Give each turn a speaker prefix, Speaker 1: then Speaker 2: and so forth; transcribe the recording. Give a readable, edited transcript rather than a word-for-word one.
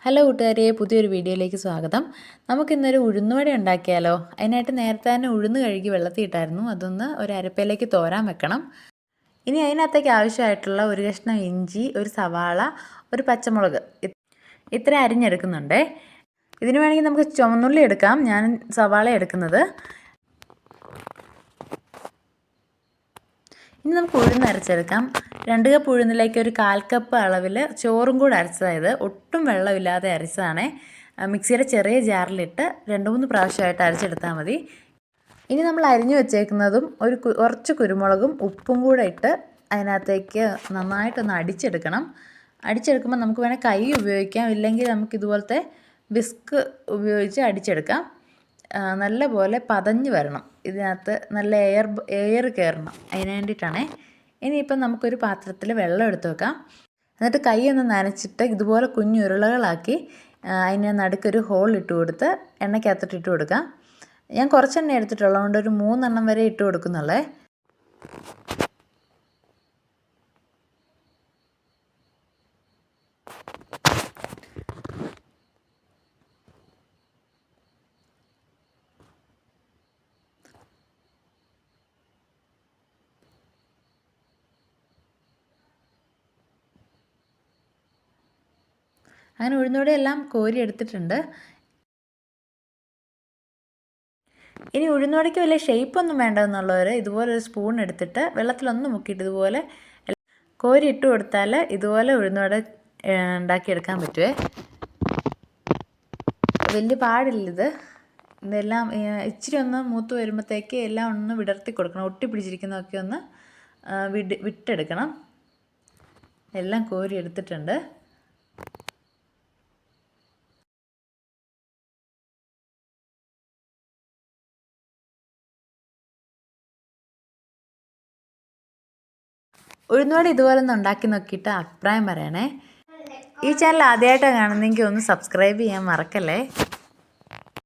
Speaker 1: Hello കൂട്ടുകാരെ, പുതിയൊരു വീഡിയോയിലേക്ക് സ്വാഗതം. നമുക്കിന്നൊരു ഉഴുന്നുവട ഉണ്ടാക്കിയാലോ? അതിനായിട്ട് നേരത്തെ തന്നെ ഉഴുന്ന് കഴുകി വെള്ളത്തിൽ ഇട്ടായിരുന്നു. അതൊന്ന് ഒരു അരപ്പയിലേക്ക് തോരാൻ വെക്കണം. ഇനി അതിനകത്തേക്ക് ആവശ്യമായിട്ടുള്ള ഒരു കഷ്ണം ഇഞ്ചി, ഒരു സവാള, ഒരു പച്ചമുളക് ഇത്ര അരിഞ്ഞെടുക്കുന്നുണ്ടേ. ഇതിന് വേണമെങ്കിൽ നമുക്ക് ചുവന്നുള്ളി എടുക്കാം. ഞാൻ സവാള എടുക്കുന്നത്. ഇനി നമുക്ക് ഉഴുന്ന് അരച്ചെടുക്കാം. 2 കപ്പ് ഉഴുന്നിലേക്ക് ഒരു 1/4 കപ്പ് അളവിൽ ചോറും കൂടെ അരച്ചതായത് ഒട്ടും വെള്ളമില്ലാതെ അരച്ചതാണ്. മിക്സിയുടെ ചെറിയ ജാറിലിട്ട് 2-3 പ്രാവശ്യമായിട്ട് അരച്ചെടുത്താൽ മതി. ഇനി നമ്മൾ അരിഞ്ഞു വെച്ചേക്കുന്നതും കുറച്ച് കുരുമുളകും ഉപ്പും കൂടെ ഇട്ട് അതിനകത്തേക്ക് നന്നായിട്ടൊന്ന് അടിച്ചെടുക്കണം. അടിച്ചെടുക്കുമ്പോൾ നമുക്ക് വേണേൽ കൈ ഉപയോഗിക്കാം, ഇല്ലെങ്കിൽ നമുക്കിതുപോലത്തെ വിസ്ക് ഉപയോഗിച്ച് അടിച്ചെടുക്കാം. നല്ല പോലെ പതഞ്ഞ് വരണം. ഇതിനകത്ത് നല്ല എയർ കയറണം. അതിന് വേണ്ടിയിട്ടാണേ. ഇനിയിപ്പം നമുക്കൊരു പാത്രത്തിൽ വെള്ളം എടുത്ത് വെക്കാം. എന്നിട്ട് കൈ ഒന്ന് നനച്ചിട്ട് ഇതുപോലെ കുഞ്ഞു ഉരുളകളാക്കി അതിന് നടുക്കൊരു ഹോൾ ഇട്ട് കൊടുത്ത് എണ്ണയ്ക്കകത്തിട്ട് ഇട്ട് കൊടുക്കാം. ഞാൻ കുറച്ചെണ്ണ എടുത്തിട്ടുള്ളതുകൊണ്ട് ഒരു 3 എണ്ണം വരെ ഇട്ട് കൊടുക്കുന്നുള്ളേ. അങ്ങനെ ഉഴുന്നുവടയെല്ലാം കോരി എടുത്തിട്ടുണ്ട്. ഇനി ഉഴുന്നുവടയ്ക്ക് വലിയ ഷേപ്പൊന്നും വേണ്ടെന്നുള്ളവർ ഇതുപോലൊരു സ്പൂൺ എടുത്തിട്ട് വെള്ളത്തിലൊന്ന് മുക്കിയിട്ട് ഇതുപോലെ കോരി ഇട്ട് കൊടുത്താൽ ഇതുപോലെ ഉഴുന്നുവട ഉണ്ടാക്കിയെടുക്കാൻ പറ്റുമേ. വലിയ പാടില്ലിത്. ഇതെല്ലാം ഇച്ചിരി ഒന്ന് മൂത്ത് വരുമ്പോഴത്തേക്ക് എല്ലാം ഒന്ന് വിടർത്തി കൊടുക്കണം. ഒട്ടി പിടിച്ചിരിക്കുന്നതൊക്കെ ഒന്ന് വിട്ടെടുക്കണം. എല്ലാം കോരി എടുത്തിട്ടുണ്ട്. ഉഴുന്നുവട ഇതുപോലെ ഒന്ന് ഉണ്ടാക്കി നോക്കിയിട്ട് അഭിപ്രായം പറയണേ. ഈ ചാനൽ ആദ്യമായിട്ടാണ് കാണുന്നതെങ്കിൽ ഒന്ന് സബ്സ്ക്രൈബ് ചെയ്യാൻ മറക്കല്ലേ.